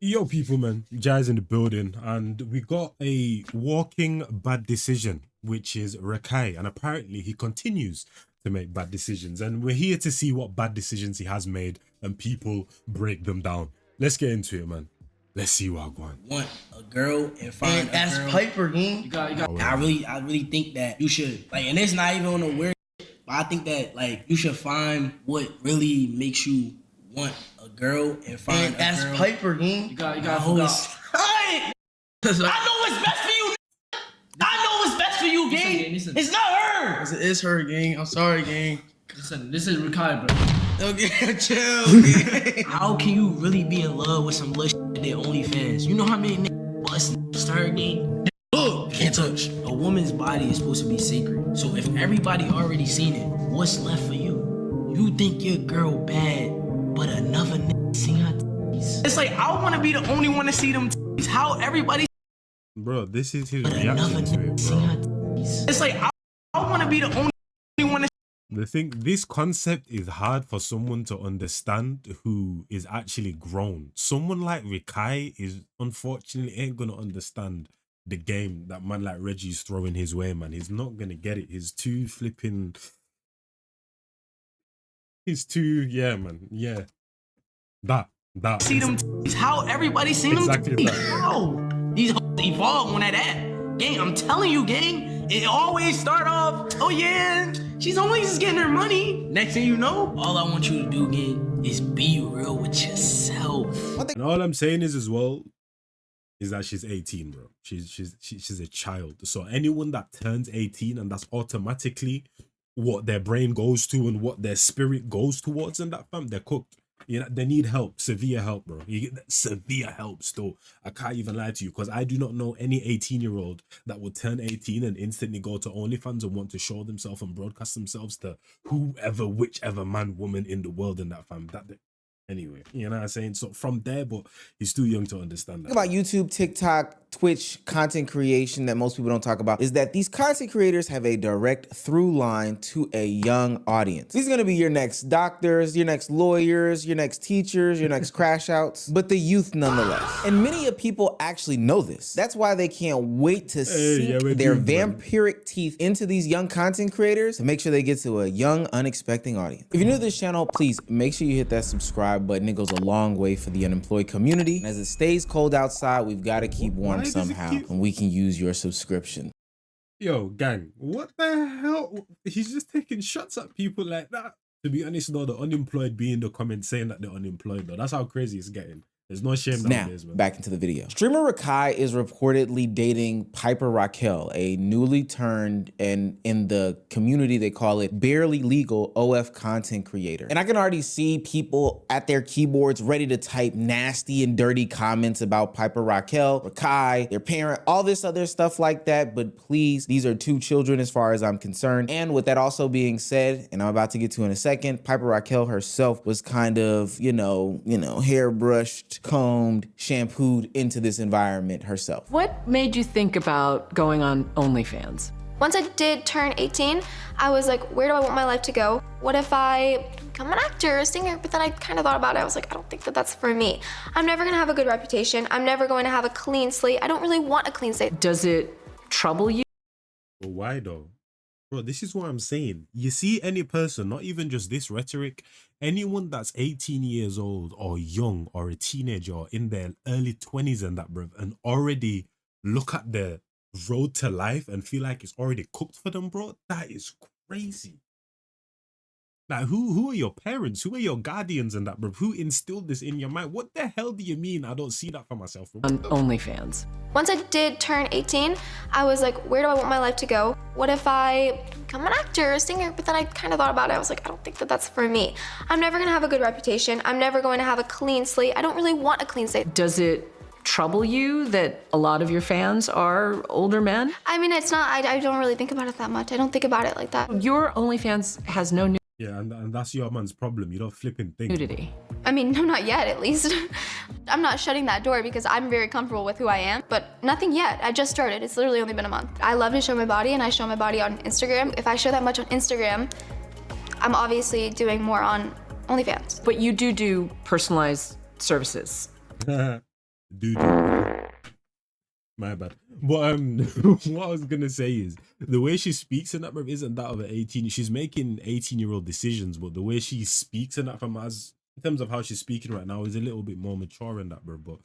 Yo, people, man, Jai's in the building, and we got a walking bad decision, which is Rakai, and apparently he continues to make bad decisions, and we're here to see what bad decisions he has made, and people break them down. Let's get into it, man. Let's see what I want. Want a girl and find a girl. Piper, man. You got. Oh, I really think that you should and it's not even on a weird. But I think that you should find what really makes you want a girl and find a girl. Piper, man. You got. Hey! I know what's best for you. I know what's best for you, gang. It's not her. It's her, gang. I'm sorry, gang. Listen, this is Rakai, bro. Okay, chill. How can you really be in love with some little shit that Onlyfans? You know how many niggas bust her, gang? Look, can't touch. A woman's body is supposed to be sacred. So if everybody already seen it, what's left for you? You think your girl bad, but another nigga seen her titties. It's like, I want to be the only one to see them titties. How everybody... Bro, this is his reaction to it, bro. It's like, I want to be the only one to... The thing, this concept is hard for someone to understand who is actually grown. Someone like Rakai is unfortunately ain't gonna understand the game that man like Reggie's throwing his way, man. He's not gonna get it. He's too flipping. He's too, yeah, man. Yeah. That. See them titties. How everybody seen exactly them titties. How? These hoes evolve when that. Gang, I'm telling you, gang. It always start off, oh yeah, she's always just getting her money. Next thing you know, all I want you to do, gang, is be real with yourself. And all I'm saying is as well, is that she's 18, bro. She's a child. So anyone that turns 18 and that's automatically what their brain goes to and what their spirit goes towards in that fam, they're cooked. You know, they need help, severe help, bro. You get that severe help still. I can't even lie to you because I do not know any 18-year-old that would turn 18 and instantly go to Onlyfans and want to show themselves and broadcast themselves to whoever, whichever man, woman in the world in that fam. Anyway, you know what I'm saying? So from there, but he's too young to understand that. About YouTube, TikTok, Twitch content creation that most people don't talk about is that these content creators have a direct through line to a young audience. These are gonna be your next doctors, your next lawyers, your next teachers, your next crash outs, but the youth nonetheless. And many of people actually know this. That's why they can't wait to sink their vampiric teeth into these young content creators to make sure they get to a young, unexpected audience. If you're new to this channel, please make sure you hit that subscribe button. It goes a long way for the unemployed community. And as it stays cold outside, we've got to keep warm somehow, and we can use your subscription. Yo, gang, what the hell? He's just taking shots at people like that. To be honest, though, the unemployed be in the comments saying that they're unemployed, though. That's how crazy it's getting. There's no shame nowadays, man. Back into the video. Streamer Rakai is reportedly dating Piper Raquel, a newly turned, and in the community they call it barely legal OF content creator. And I can already see people at their keyboards ready to type nasty and dirty comments about Piper Raquel, Rakai, their parent, all this other stuff like that. But please, these are two children as far as I'm concerned. And with that also being said, and I'm about to get to in a second, Piper Raquel herself was kind of, you know, hairbrushed, combed, shampooed into this environment herself. What made you think about going on OnlyFans? Once I did turn 18, I was like, where do I want my life to go? What if I become an actor, a singer? But then I kind of thought about it. I was like, I don't think that that's for me. I'm never gonna have a good reputation. I'm never going to have a clean slate. I don't really want a clean slate. Does it trouble you? But why though? Bro, this is what I'm saying. You see any person, not even just this rhetoric, anyone that's 18 years old or young or a teenager or in their early 20s and that, bro, and already look at their road to life and feel like it's already cooked for them, bro, that is crazy. Like, who are your parents? Who are your guardians and that, bro? Who instilled this in your mind? What the hell do you mean I don't see that for myself, bro? On OnlyFans. Once I did turn 18, I was like, where do I want my life to go? What if I become an actor, a singer? But then I kind of thought about it. I was like, I don't think that that's for me. I'm never gonna have a good reputation. I'm never going to have a clean slate. I don't really want a clean slate. Does it trouble you that a lot of your fans are older men? I mean, it's not, I don't really think about it that much. I don't think about it like that. Your OnlyFans has no Yeah, and that's your man's problem. You don't flipping think. nudity. I mean, no, not yet, at least. I'm not shutting that door because I'm very comfortable with who I am, but nothing yet. I just started. It's literally only been a month. I love to show my body, and I show my body on Instagram. If I show that much on Instagram, I'm obviously doing more on OnlyFans. But you do personalized services. Dude. My bad. But what I was gonna say is the way she speaks in that, bro, isn't that of an 18. She's making 18-year-old decisions, but the way she speaks in that, from as in terms of how she's speaking right now, is a little bit more mature in that, bro. But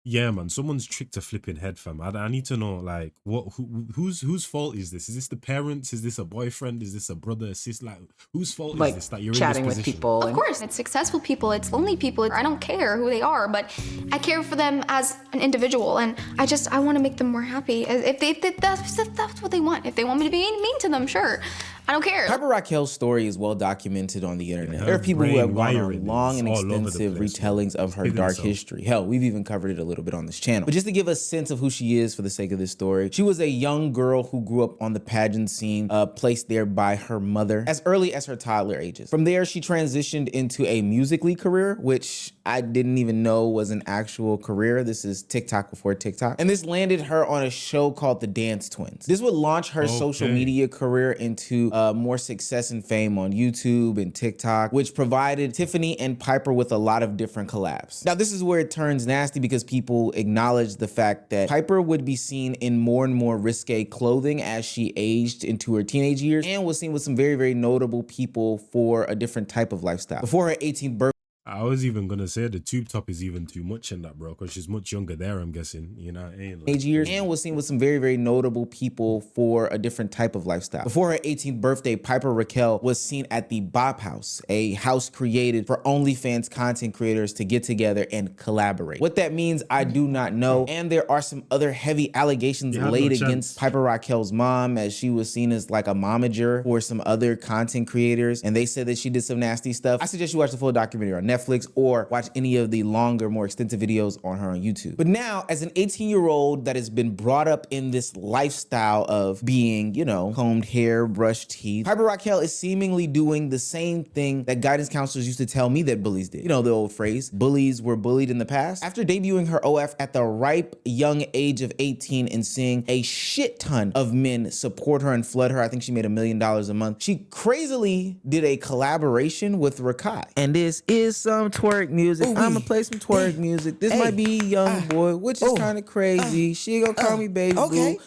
yeah, man, someone's tricked a flipping head, fam. I need to know, like, whose fault is this? Is this the parents? Is this a boyfriend? Is this a brother, a sister? Like, whose fault is Like this that you're chatting in this with position? people. Of course, it's successful people, it's lonely people. I don't care who they are, but I care for them as an individual, and I want to make them more happy. If that's what they want. If they want me to be mean to them, sure. I don't care. Piper Raquel's story is well documented on the internet. Yeah, there are people who have gone wiring on long and is all over the extensive place, retellings of her Hidden dark self. history. Hell, we've even covered it a little bit on this channel. But just to give a sense of who she is for the sake of this story, she was a young girl who grew up on the pageant scene, placed there by her mother as early as her toddler ages. From there, she transitioned into a Musical.ly career, which I didn't even know was an actual career. This is TikTok before TikTok. And this landed her on a show called The Dance Twins. This would launch her social media career into more success and fame on YouTube and TikTok, which provided Tiffany and Piper with a lot of different collabs. Now, this is where it turns nasty because people acknowledge the fact that Piper would be seen in more and more risque clothing as she aged into her teenage years and was seen with some very, very notable people for a different type of lifestyle. Before her 18th birthday, I was even gonna say the tube top is even too much in that, bro, because she's much younger there, I'm guessing. You know, ain't like, years, and was seen with some very, very notable people for a different type of lifestyle. Before her 18th birthday, Piper Raquel was seen at the Bop House, a house created for OnlyFans content creators to get together and collaborate. What that means, I do not know. And there are some other heavy allegations laid against Piper Raquel's mom, as she was seen as like a momager for some other content creators, and they said that she did some nasty stuff. I suggest you watch the full documentary on Netflix or watch any of the longer, more extensive videos on her on YouTube. But now, as an 18-year-old that has been brought up in this lifestyle of being, you know, combed hair, brushed teeth, Piper Raquel is seemingly doing the same thing that guidance counselors used to tell me that bullies did. You know the old phrase, bullies were bullied in the past. After debuting her OF at the ripe young age of 18 and seeing a shit ton of men support her and flood her, I think she made $1 million a month, she crazily did a collaboration with Rakai. And this is some twerk music. I'ma play some twerk music. This might be Young Boy, which is kind of crazy. She gonna call me baby boo.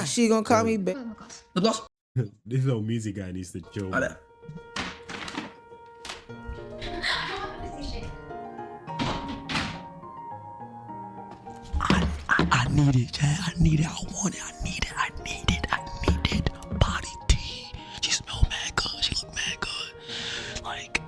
She gonna call me baby. this little music guy needs to chill. I need it, Chad. I need it. I want it. I need it. I need it. I need it. Body tea. She smell mad good. She look mad good. Like.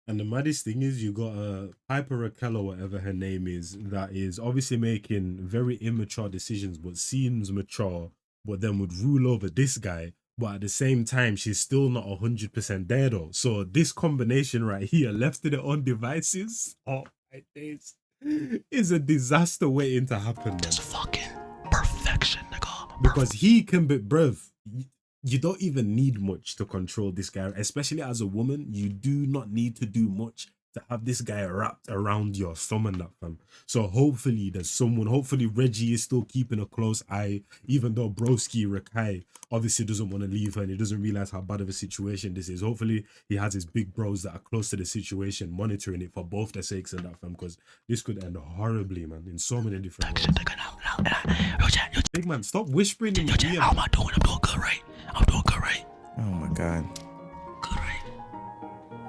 And the maddest thing is, you got Piper Raquel or whatever her name is, that is obviously making very immature decisions, but seems mature, but then would rule over this guy. But at the same time, she's still not 100% there though. So this combination right here, left to their own devices, oh my days, is a disaster waiting to happen, man. Just fucking perfection, nigga. Because he can be, bruv, you don't even need much to control this guy, especially as a woman. You do not need to do much to have this guy wrapped around your thumb and that, fam. So hopefully there's someone, hopefully Reggie is still keeping a close eye, even though broski Rakai obviously doesn't want to leave her and he doesn't realize how bad of a situation this is. Hopefully he has his big bros that are close to the situation, monitoring it for both their sakes and that, fam, because this could end horribly, man, in so many different ways. Big man, stop whispering in your ear. How am I doing? I'm doing good, right? I'm doing good, right? Oh my God. Good, right?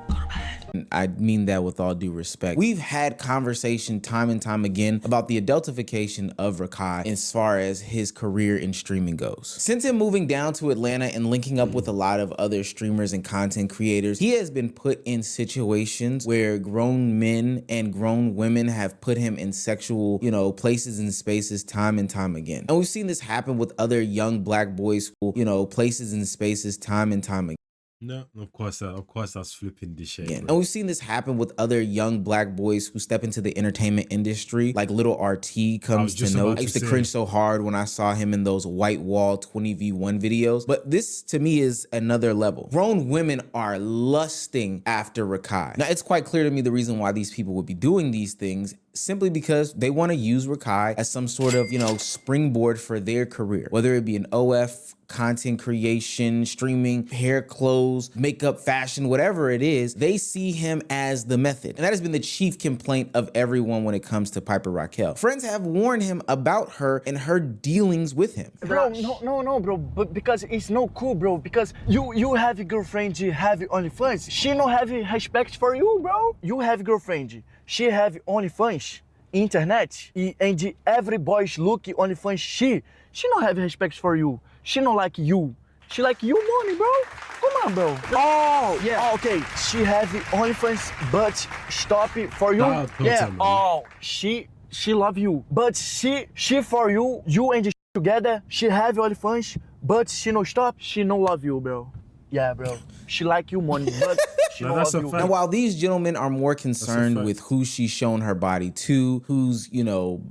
Good or bad? I mean that with all due respect. We've had conversation time and time again about the adultification of Rakai as far as his career in streaming goes. Since him moving down to Atlanta and linking up with a lot of other streamers and content creators, he has been put in situations where grown men and grown women have put him in sexual, you know, places and spaces time and time again. And we've seen this happen with other young black boys who, you know, places and spaces time and time again. No, of course that's flipping this shit. And we've seen this happen with other young black boys who step into the entertainment industry, like Little RT comes to know. I used to cringe so hard when I saw him in those white wall 20v1 videos. But this to me is another level. Grown women are lusting after Rakai. Now it's quite clear to me the reason why these people would be doing these things. simply because they want to use Rakai as some sort of, springboard for their career, whether it be an OF, content creation, streaming, hair, clothes, makeup, fashion, whatever it is. They see him as the method. And that has been the chief complaint of everyone when it comes to Piper Raquel. Friends have warned him about her and her dealings with him. Bro, no, bro, but because it's no cool, bro, because you have a girlfriend, you have OnlyFans, she don't have respect for you, bro. You have a girlfriend, she have OnlyFans, internet, and every boy's look OnlyFans, she don't have respect for you. She don't like you. She like you money, bro. Come on, bro. Oh, yeah. Oh, okay. She have OnlyFans, but stop it for you. Yeah. Oh, she love you, but she for you and together. She have OnlyFans, but she no stop. She no love you, bro. Yeah, bro. She like you money, but she no love you. Now, while these gentlemen are more concerned with who she's shown her body to, who's,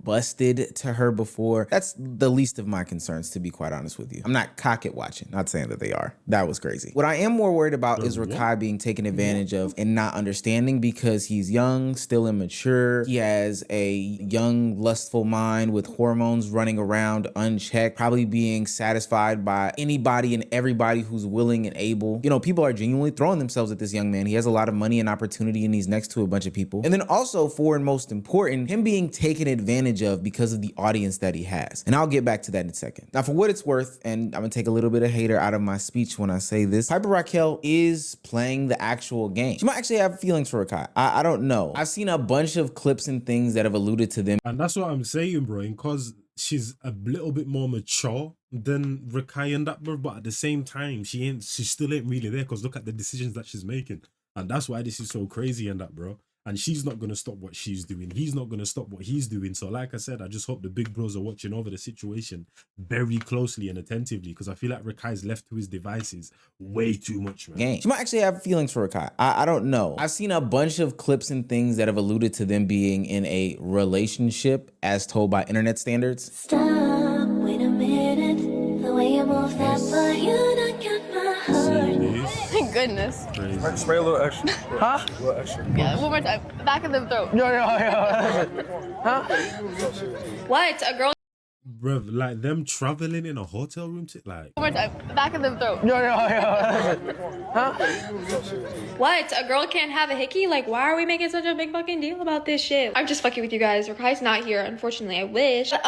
busted to her before, that's the least of my concerns, to be quite honest with you. I'm not cock it watching, not saying that they are. That was crazy. What I am more worried about is Rakai being taken advantage of and not understanding, because he's young, still immature. He has a young, lustful mind with hormones running around unchecked, probably being satisfied by anybody and everybody who's willing and able. People are genuinely throwing themselves at this young man. He has a lot of money and opportunity, and he's next to a bunch of people. And then also, for and most important, him being taken advantage of because of the audience that he has. And I'll get back to that in a second. Now, for what it's worth, and I'm gonna take a little bit of hater out of my speech when I say this, Piper Raquel is playing the actual game. She might actually have feelings for Rakai. I don't know. I've seen a bunch of clips and things that have alluded to them. And that's what I'm saying, bro, because she's a little bit more mature than Rakai and that, bro, but at the same time, she still ain't really there, because look at the decisions that she's making. And that's why this is so crazy and that, bro. And she's not going to stop what she's doing. He's not going to stop what he's doing. So like I said, I just hope the big bros are watching over the situation very closely and attentively, because I feel like Rakai's left to his devices way too much, man. She might actually have feelings for Rakai. I don't know. I've seen a bunch of clips and things that have alluded to them being in a relationship as told by internet standards. Stop, wait a minute. The way you move that butt, you don't get my heart. Thank goodness. Spray a little extra. Huh? A little extra. Yeah, one more time. Back of the throat. Yeah. Huh? What? A girl? Bruv, like them traveling in a hotel room, like. One more time. Back of the throat. Yeah. Huh? What? A girl can't have a hickey? Like, why are we making such a big fucking deal about this shit? I'm just fucking with you guys. Rakai's not here, unfortunately. I wish. But,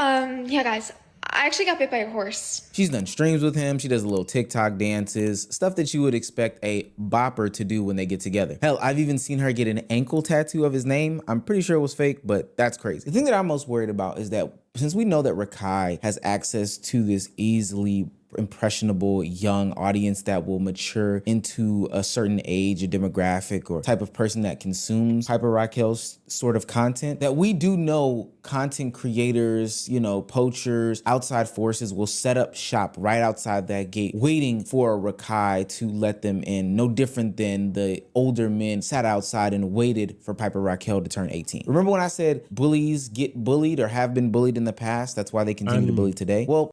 yeah, guys. I actually got bit by a horse. She's done streams with him. She does little TikTok dances, stuff that you would expect a bopper to do when they get together. Hell, I've even seen her get an ankle tattoo of his name. I'm pretty sure it was fake, but that's crazy. The thing that I'm most worried about is that since we know that Rakai has access to this easily impressionable young audience that will mature into a certain age, a demographic, or type of person that consumes Piper Raquel's sort of content, that we do know content creators, poachers, outside forces will set up shop right outside that gate, waiting for Rakai to let them in. No different than the older men sat outside and waited for Piper Raquel to turn 18. Remember when I said bullies get bullied or have been bullied in the past? That's why they continue to bully today. Well,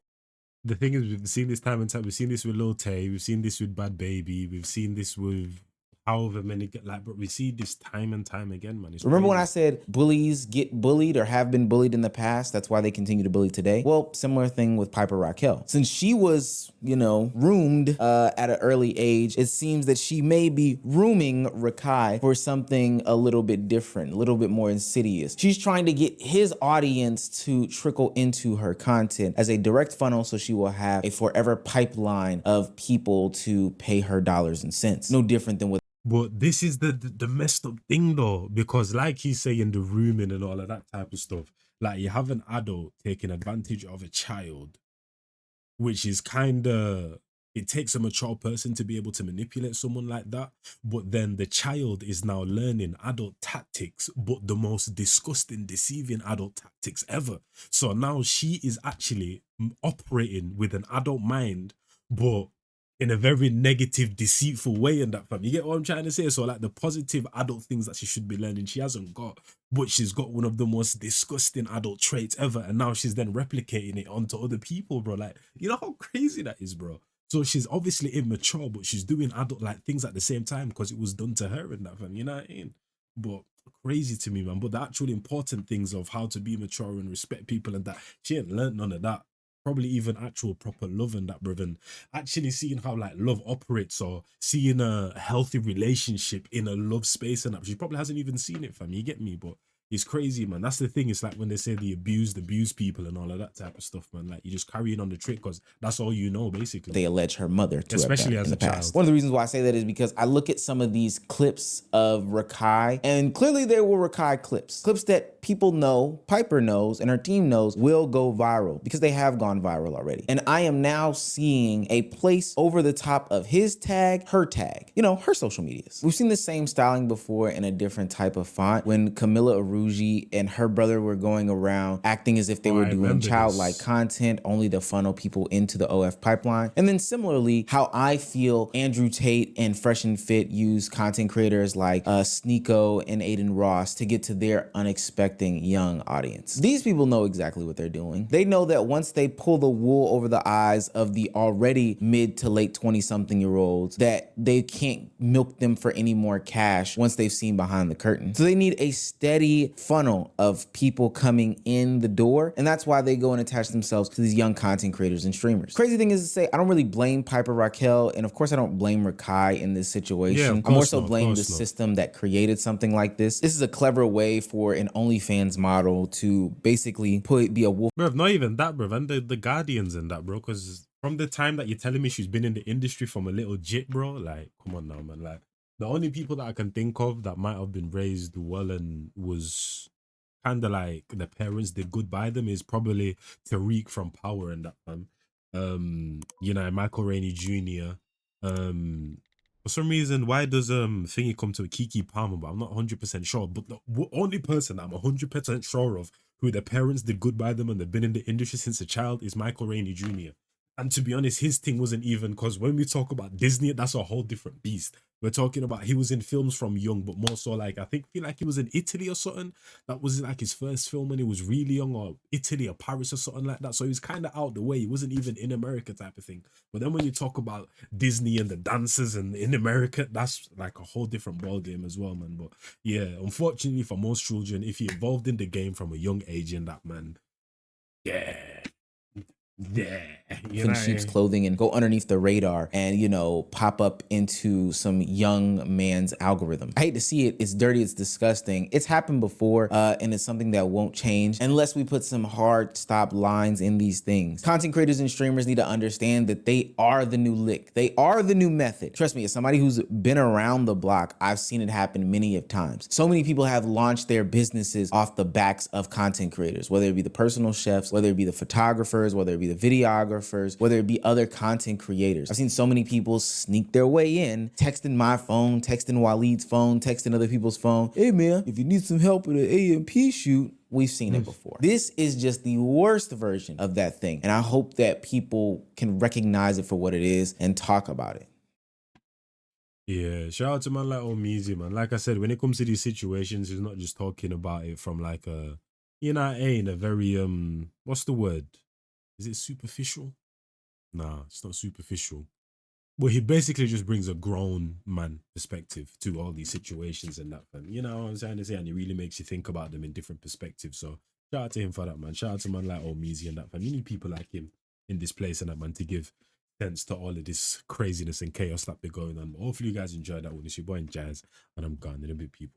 the thing is, we've seen this time and time. We've seen this with Lil Tay. We've seen this with Bad Baby. We've seen this with however many, but we see this time and time again, man. Remember when I said bullies get bullied or have been bullied in the past? That's why they continue to bully today. Well, similar thing with Piper Raquel. Since she was, roomed at an early age, it seems that she may be rooming Rakai for something a little bit different, a little bit more insidious. She's trying to get his audience to trickle into her content as a direct funnel, so she will have a forever pipeline of people to pay her dollars and cents. No different than what. But this is the messed up thing, though, because like he's saying, the rooming and all of that type of stuff, like you have an adult taking advantage of a child, which is it takes a mature person to be able to manipulate someone like that. But then the child is now learning adult tactics, but the most disgusting, deceiving adult tactics ever. So now she is actually operating with an adult mind, but in a very negative, deceitful way in that, fam. You get what I'm trying to say? So like the positive adult things that she should be learning, she hasn't got, but she's got one of the most disgusting adult traits ever. And now she's then replicating it onto other people, bro. Like, you know how crazy that is, bro? So she's obviously immature, but she's doing adult like things at the same time because it was done to her and that, fam. You know what I mean? But crazy to me, man. But the actual important things of how to be mature and respect people and that, she ain't learned none of that. Probably even actual proper love and that, bruv, and actually seeing how like love operates or seeing a healthy relationship in a love space and that. She probably hasn't even seen it, fam. You get me? But it's crazy, man. That's the thing. It's like when they say the abuse people and all of that type of stuff, man. Like you just carrying on the trick because that's all you know, basically. They allege her mother to Especially have as done in a the past. child. One of the reasons why I say that is because I look at some of these clips of Rakai, and clearly they were Rakai clips that people know, Piper knows, and her team knows will go viral because they have gone viral already. And I am now seeing a place over the top of his tag, her tag, you know, her social medias. We've seen the same styling before in a different type of font when Camilla Aruji and her brother were going around acting as if they were doing childlike content only to funnel people into the OF pipeline. And then similarly, how I feel Andrew Tate and Fresh and Fit use content creators like Sneeko and Aiden Ross to get to their unexpected young audience. These people know exactly what they're doing. They know that once they pull the wool over the eyes of the already mid to late 20-something-year-olds, that they can't milk them for any more cash once they've seen behind the curtain. So they need a steady funnel of people coming in the door, and that's why they go and attach themselves to these young content creators and streamers. Crazy thing is to say, I don't really blame Piper Raquel, and of course I don't blame Rakai in this situation. I more so blame the system that created something like this. This is a clever way for an OnlyFans model to basically be a wolf. Bro, not even that, bro. And the Guardians and that, bro. Because from the time that you're telling me she's been in the industry from a little jit, bro, like, come on now, man. Like, the only people that I can think of that might have been raised well and was kind of like the parents did good by them is probably Tariq from Power and that, man. You know, Michael Rainey Jr. For some reason, why does thingy come to Kiki Palmer? But I'm not 100% sure. But the only person I'm 100% sure of who their parents did good by them and they've been in the industry since a child is Michael Rainey Jr. And to be honest, his thing wasn't even, because when we talk about Disney, that's a whole different beast. We're talking about he was in films from young, but more so like, I feel like he was in Italy or something. That was like his first film when he was really young, or Italy or Paris or something like that. So he was kind of out the way. He wasn't even in America type of thing. But then when you talk about Disney and the dancers and in America, that's like a whole different ball game as well, man. But yeah, unfortunately for most children, if you're involved in the game from a young age in that, man, yeah, in sheep's clothing and go underneath the radar and, you know, pop up into some young man's algorithm. I hate to see it. It's dirty. It's disgusting. It's happened before, and it's something that won't change unless we put some hard stop lines in these things. Content creators and streamers need to understand that they are the new lick. They are the new method. Trust me, as somebody who's been around the block, I've seen it happen many of times. So many people have launched their businesses off the backs of content creators, whether it be the personal chefs, whether it be the photographers, whether it be the videographers, whether it be other content creators. I've seen so many people sneak their way in, texting my phone, texting Waleed's phone, texting other people's phone. Hey man, if you need some help with an AMP shoot, we've seen it before. This is just the worst version of that thing. And I hope that people can recognize it for what it is and talk about it. Yeah, shout out to man like Omeezy, man. Like I said, when it comes to these situations, he's not just talking about it from like a, you know, in a very, what's the word? Is it superficial? Nah, it's not superficial. But he basically just brings a grown man perspective to all these situations and that, man. You know what I'm trying to say? And it really makes you think about them in different perspectives. So shout out to him for that, man. Shout out to man like Omeezy and that, man. You need people like him in this place and that, man, to give sense to all of this craziness and chaos that be going on. But hopefully you guys enjoyed that one. It's your boy Jazz, and I'm gone in a bit, people.